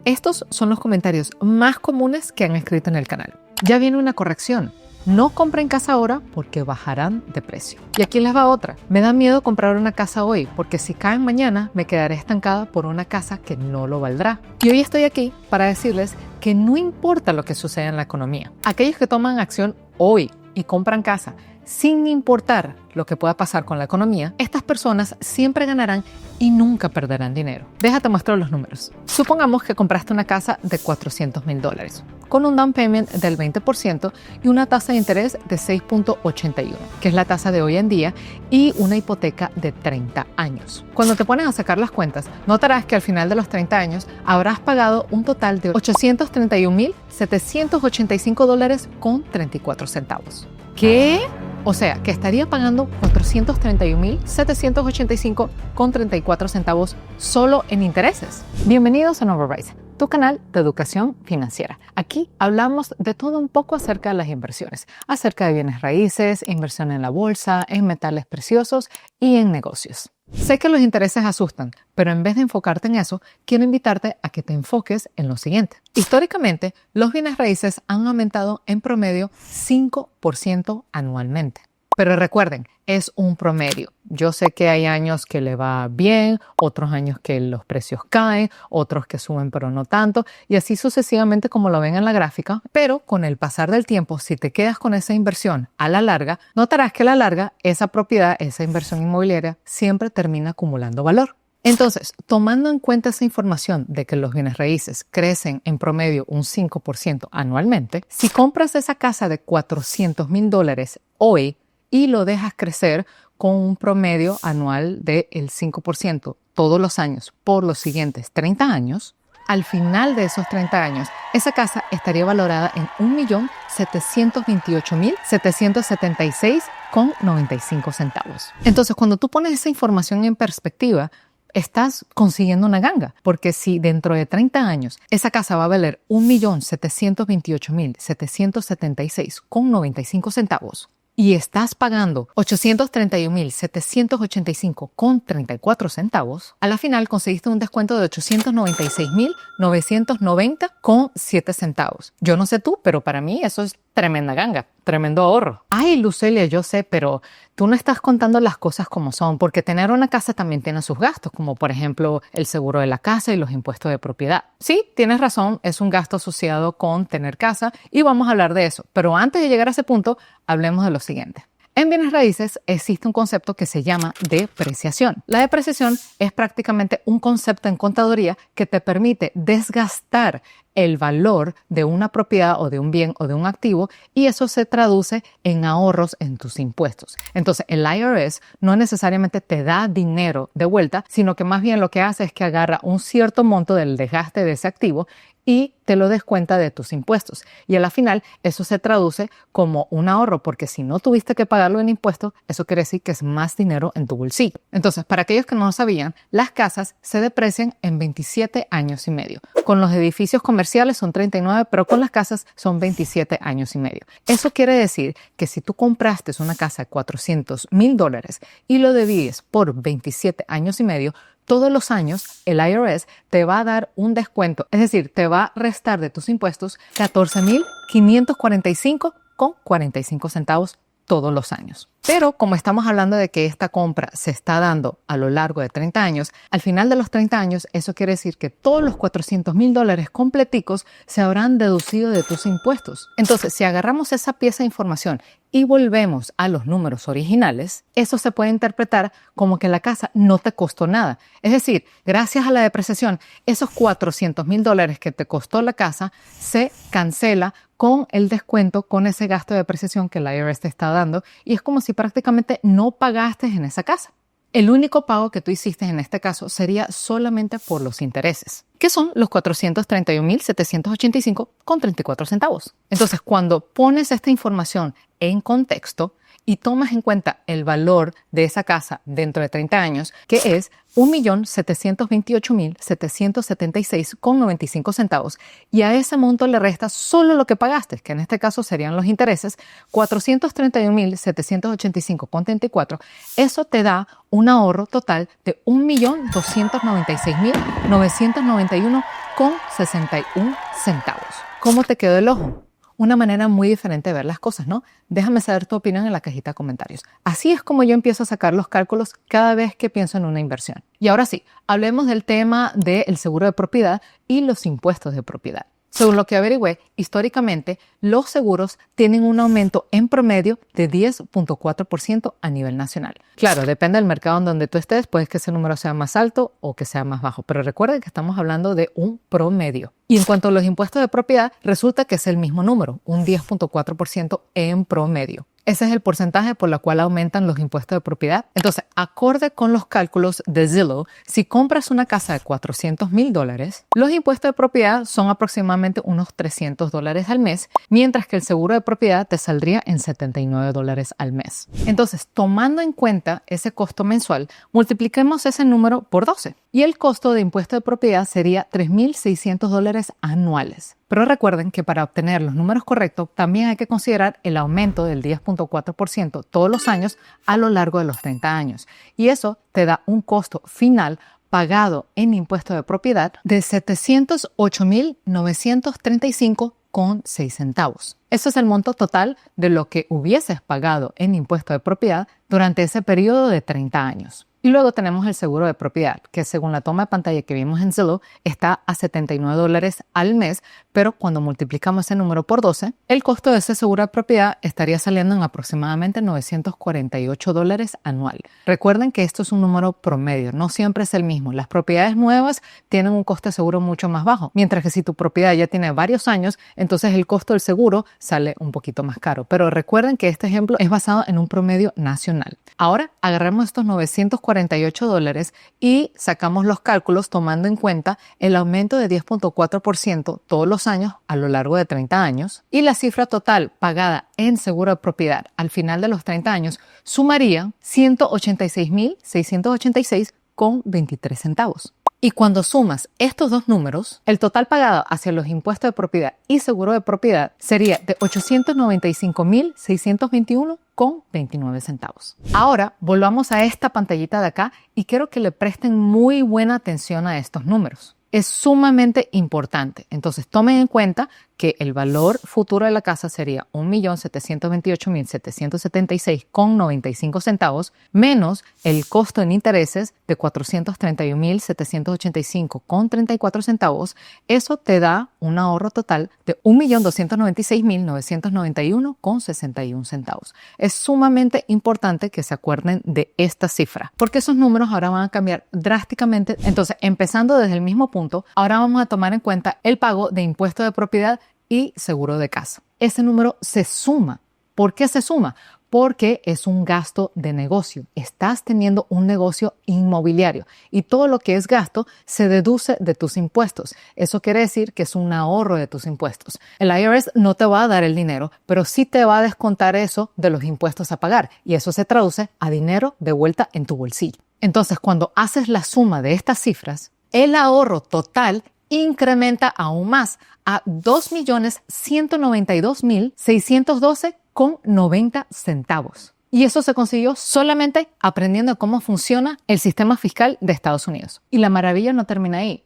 Estos son los comentarios más comunes que han escrito en el canal. Ya viene una corrección. No compren casa ahora porque bajarán de precio. Y aquí les va otra. Me da miedo comprar una casa hoy porque si caen mañana me quedaré estancada por una casa que no lo valdrá. Y hoy estoy aquí para decirles que no importa lo que suceda en la economía. Aquellos que toman acción hoy y compran casa sin importar lo que pueda pasar con la economía, estas personas siempre ganarán y nunca perderán dinero. Déjate mostrar los números. Supongamos que compraste una casa de $400,000 con un down payment del 20% y una tasa de interés de 6.81, que es la tasa de hoy en día, y una hipoteca de 30 años. Cuando te pones a sacar las cuentas, notarás que al final de los 30 años habrás pagado un total de $831,785 con 34 centavos. ¿Qué? O sea, que estaría pagando $431,785 con 34 centavos solo en intereses. Bienvenidos a Novarise, tu canal de educación financiera. Aquí hablamos de todo un poco acerca de las inversiones, acerca de bienes raíces, inversión en la bolsa, en metales preciosos y en negocios. Sé que los intereses asustan, pero en vez de enfocarte en eso, quiero invitarte a que te enfoques en lo siguiente. Históricamente, los bienes raíces han aumentado en promedio 5% anualmente. Pero recuerden, es un promedio. Yo sé que hay años que le va bien, otros años que los precios caen, otros que suben pero no tanto, y así sucesivamente como lo ven en la gráfica. Pero con el pasar del tiempo, si te quedas con esa inversión a la larga, notarás que a la larga esa propiedad, esa inversión inmobiliaria, siempre termina acumulando valor. Entonces, tomando en cuenta esa información de que los bienes raíces crecen en promedio un 5% anualmente, si compras esa casa de $400,000 hoy, y lo dejas crecer con un promedio anual del 5% todos los años por los siguientes 30 años, al final de esos 30 años, esa casa estaría valorada en $1,728,776,95. Entonces, cuando tú pones esa información en perspectiva, estás consiguiendo una ganga, porque si dentro de 30 años esa casa va a valer $1,728,776,95 y estás pagando $831,785,34, a la final conseguiste un descuento de $896,990,7 Yo no sé tú, pero para mí eso es tremenda ganga, tremendo ahorro. Ay, Lucelia, yo sé, pero tú no estás contando las cosas como son, porque tener una casa también tiene sus gastos, como por ejemplo el seguro de la casa y los impuestos de propiedad. Sí, tienes razón, es un gasto asociado con tener casa y vamos a hablar de eso. Pero antes de llegar a ese punto, hablemos de lo siguiente. En bienes raíces existe un concepto que se llama depreciación. La depreciación es prácticamente un concepto en contaduría que te permite desgastar el valor de una propiedad o de un bien o de un activo, y eso se traduce en ahorros en tus impuestos. Entonces, el IRS no necesariamente te da dinero de vuelta, sino que más bien lo que hace es que agarra un cierto monto del desgaste de ese activo y te lo descuenta de tus impuestos. Y a la final eso se traduce como un ahorro, porque si no tuviste que pagarlo en impuestos, eso quiere decir que es más dinero en tu bolsillo. Entonces, para aquellos que no lo sabían, las casas se deprecian en 27 años y medio. Con los edificios comerciales son 39, pero con las casas son 27 años y medio. Eso quiere decir que si tú compraste una casa de $400,000 y lo divides por 27 años y medio, todos los años el IRS te va a dar un descuento, es decir, te va a restar de tus impuestos $14,545,45 todos los años. Pero como estamos hablando de que esta compra se está dando a lo largo de 30 años, al final de los 30 años, eso quiere decir que todos los $400,000 completicos se habrán deducido de tus impuestos. Entonces, si agarramos esa pieza de información y volvemos a los números originales, eso se puede interpretar como que la casa no te costó nada. Es decir, gracias a la depreciación, esos $400,000 que te costó la casa se cancela con el descuento, con ese gasto de depreciación que la IRS te está dando, y es como si prácticamente no pagaste en esa casa. El único pago que tú hiciste en este caso sería solamente por los intereses, que son los $431,785,34. Entonces, cuando pones esta información en contexto y tomas en cuenta el valor de esa casa dentro de 30 años, que es $1,728,776,95, y a ese monto le restas solo lo que pagaste, que en este caso serían los intereses, $431,785,34, eso te da un ahorro total de $1,296,991 con 61 centavos. ¿Cómo te quedó el ojo? Una manera muy diferente de ver las cosas, ¿no? Déjame saber tu opinión en la cajita de comentarios. Así es como yo empiezo a sacar los cálculos cada vez que pienso en una inversión. Y ahora sí, hablemos del tema del seguro de propiedad y los impuestos de propiedad. Según lo que averigüé, históricamente, los seguros tienen un aumento en promedio de 10.4% a nivel nacional. Claro, depende del mercado en donde tú estés, puede que ese número sea más alto o que sea más bajo, pero recuerden que estamos hablando de un promedio. Y en cuanto a los impuestos de propiedad, resulta que es el mismo número, un 10.4% en promedio. Ese es el porcentaje por el cual aumentan los impuestos de propiedad. Entonces, acorde con los cálculos de Zillow, si compras una casa de $400,000, los impuestos de propiedad son aproximadamente unos $300 al mes, mientras que el seguro de propiedad te saldría en $79 al mes. Entonces, tomando en cuenta ese costo mensual, multipliquemos ese número por 12 y el costo de impuesto de propiedad sería $3,600 anuales. Pero recuerden que para obtener los números correctos también hay que considerar el aumento del 10.4% todos los años a lo largo de los 30 años. Y eso te da un costo final pagado en impuesto de propiedad de $708,935,6 centavos. Eso es el monto total de lo que hubieses pagado en impuesto de propiedad durante ese periodo de 30 años. Y luego tenemos el seguro de propiedad, que según la toma de pantalla que vimos en Zillow, está a $79 al mes, pero cuando multiplicamos ese número por 12, el costo de ese seguro de propiedad estaría saliendo en aproximadamente $948 anual. Recuerden que esto es un número promedio, no siempre es el mismo. Las propiedades nuevas tienen un costo de seguro mucho más bajo, mientras que si tu propiedad ya tiene varios años, entonces el costo del seguro sale un poquito más caro. Pero recuerden que este ejemplo es basado en un promedio nacional. Ahora agarramos estos $948 y sacamos los cálculos tomando en cuenta el aumento de 10.4% todos los años a lo largo de 30 años y la cifra total pagada en seguro de propiedad al final de los 30 años sumaría $186,686,23 centavos. Y cuando sumas estos dos números, el total pagado hacia los impuestos de propiedad y seguro de propiedad sería de $895,621,29 centavos. Ahora volvamos a esta pantallita de acá y quiero que le presten muy buena atención a estos números. Es sumamente importante. Entonces tomen en cuenta que el valor futuro de la casa sería $1,728,776,95 centavos menos el costo en intereses de $431,785,34 centavos. Eso te da un ahorro total de $1,296,991,61 centavos. Es sumamente importante que se acuerden de esta cifra porque esos números ahora van a cambiar drásticamente. Entonces, empezando desde el mismo punto, ahora vamos a tomar en cuenta el pago de impuesto de propiedad y seguro de casa. Ese número se suma. ¿Por qué se suma? Porque es un gasto de negocio. Estás teniendo un negocio inmobiliario y todo lo que es gasto se deduce de tus impuestos. Eso quiere decir que es un ahorro de tus impuestos. El IRS no te va a dar el dinero, pero sí te va a descontar eso de los impuestos a pagar y eso se traduce a dinero de vuelta en tu bolsillo. Entonces, cuando haces la suma de estas cifras, el ahorro total incrementa aún más a $2,192,612,90 centavos. Y eso se consiguió solamente aprendiendo cómo funciona el sistema fiscal de Estados Unidos. Y la maravilla no termina ahí.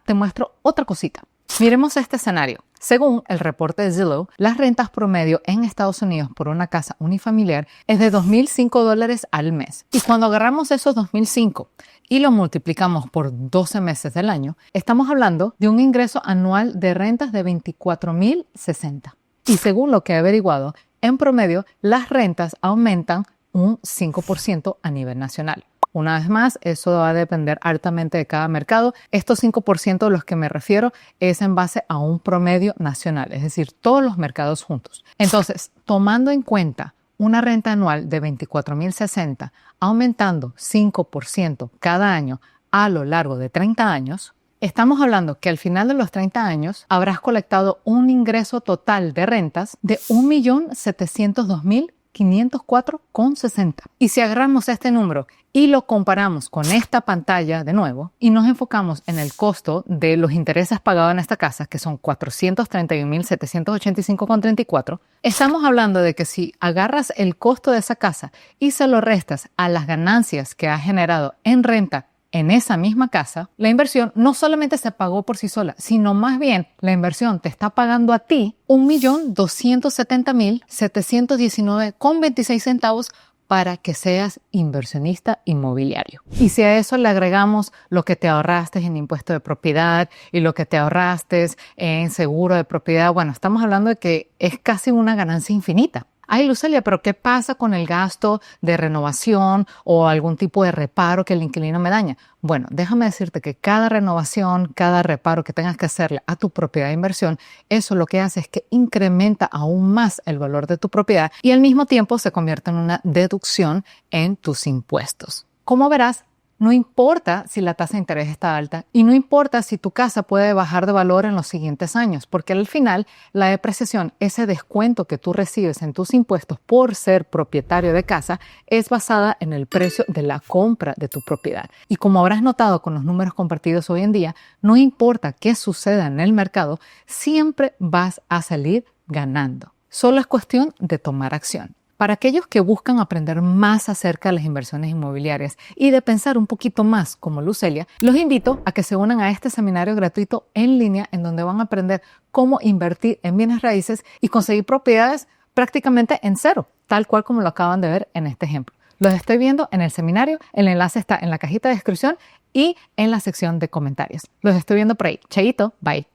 Te muestro otra cosita. Miremos este escenario. Según el reporte de Zillow, las rentas promedio en Estados Unidos por una casa unifamiliar es de $2,005 al mes. Y cuando agarramos esos $2,005 y lo multiplicamos por 12 meses del año, estamos hablando de un ingreso anual de rentas de $24,060. Y según lo que he averiguado, en promedio las rentas aumentan un 5% a nivel nacional. Una vez más, eso va a depender altamente de cada mercado. Estos 5% de los que me refiero es en base a un promedio nacional, es decir, todos los mercados juntos. Entonces, tomando en cuenta una renta anual de $24,060, aumentando 5% cada año a lo largo de 30 años, estamos hablando que al final de los 30 años habrás colectado un ingreso total de rentas de $1,702,504,60. Y si agarramos este número y lo comparamos con esta pantalla de nuevo y nos enfocamos en el costo de los intereses pagados en esta casa, que son $431,785,34, estamos hablando de que si agarras el costo de esa casa y se lo restas a las ganancias que ha generado en renta en esa misma casa, la inversión no solamente se pagó por sí sola, sino más bien la inversión te está pagando a ti 1.270.719,26 centavos para que seas inversionista inmobiliario. Y si a eso le agregamos lo que te ahorraste en impuesto de propiedad y lo que te ahorraste en seguro de propiedad, bueno, estamos hablando de que es casi una ganancia infinita. Ay, Lucelia, pero ¿qué pasa con el gasto de renovación o algún tipo de reparo que el inquilino me daña? Bueno, déjame decirte que cada renovación, cada reparo que tengas que hacerle a tu propiedad de inversión, eso lo que hace es que incrementa aún más el valor de tu propiedad y al mismo tiempo se convierte en una deducción en tus impuestos. Como verás, no importa si la tasa de interés está alta y no importa si tu casa puede bajar de valor en los siguientes años, porque al final la depreciación, ese descuento que tú recibes en tus impuestos por ser propietario de casa, es basada en el precio de la compra de tu propiedad. Y como habrás notado con los números compartidos hoy en día, no importa qué suceda en el mercado, siempre vas a salir ganando. Solo es cuestión de tomar acción. Para aquellos que buscan aprender más acerca de las inversiones inmobiliarias y de pensar un poquito más como Lucelia, los invito a que se unan a este seminario gratuito en línea en donde van a aprender cómo invertir en bienes raíces y conseguir propiedades prácticamente en cero, tal cual como lo acaban de ver en este ejemplo. Los estoy viendo en el seminario, el enlace está en la cajita de descripción y en la sección de comentarios. Los estoy viendo por ahí. Chaito, bye.